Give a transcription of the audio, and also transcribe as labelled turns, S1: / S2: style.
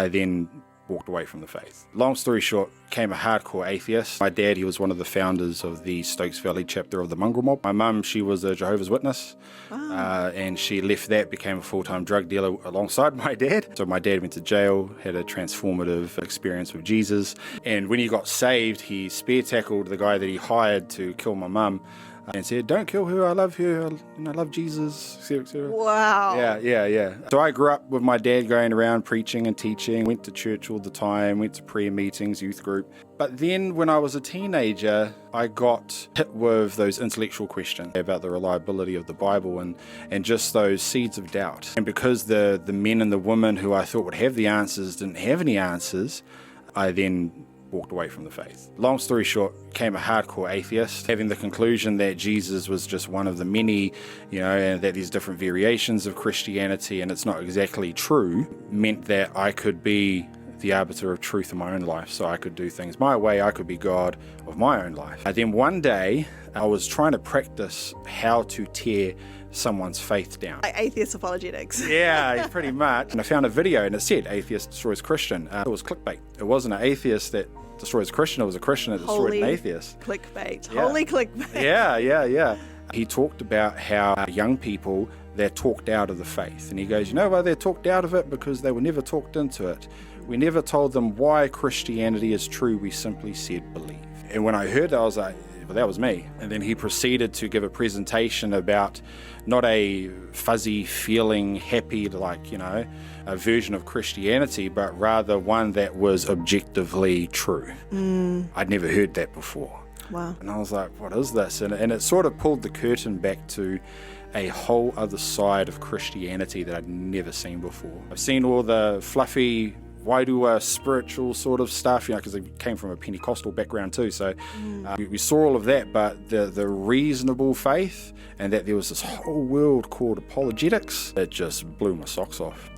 S1: I then walked away from the faith. Long story short, became a hardcore atheist. My dad, he was one of the founders of the Stokes Valley chapter of the Mongrel Mob. My mum, she was a Jehovah's Witness, and she left that, became a full-time drug dealer alongside my dad. So my dad went to jail, had a transformative experience with Jesus, and when he got saved, he spear-tackled the guy that he hired to kill my mum, and said, "Don't kill her, I love her, I love Jesus," etc., etc.
S2: Wow.
S1: Yeah. So I grew up with my dad going around preaching and teaching, went to church all the time, went to prayer meetings, youth group. But then when I was a teenager, I got hit with those intellectual questions about the reliability of the Bible and just those seeds of doubt. And because the men and the women who I thought would have the answers didn't have any answers, I then walked away from the faith. Long story short, became a hardcore atheist, having the conclusion that Jesus was just one of the many, and that there's different variations of Christianity and it's not exactly true, meant that I could be the arbiter of truth in my own life. So I could do things my way, I could be God of my own life. And then one day, I was trying to practice how to tear someone's faith down.
S2: Like atheist apologetics.
S1: Yeah, pretty much. And I found a video and it said, "Atheist destroys Christian." It was clickbait. It wasn't an atheist that destroys Christian, it was a Christian that destroyed an atheist.
S2: Clickbait.
S1: Yeah.
S2: Holy clickbait.
S1: Yeah. He talked about how young people, they're talked out of the faith. And he goes, you know why they're talked out of it? Because they were never talked into it. We never told them why Christianity is true, we simply said believe. And when I heard that, I was like, well, that was me. And then he proceeded to give a presentation about not a fuzzy feeling, happy, a version of Christianity, but rather one that was objectively true. I'd never heard that before.
S2: Wow.
S1: And I was like, what is this? And it sort of pulled the curtain back to a whole other side of Christianity that I'd never seen before. I've seen all the fluffy, wairua spiritual sort of stuff, because I came from a Pentecostal background too, so we saw all of that, but the reasonable faith and that there was this whole world called apologetics, it just blew my socks off.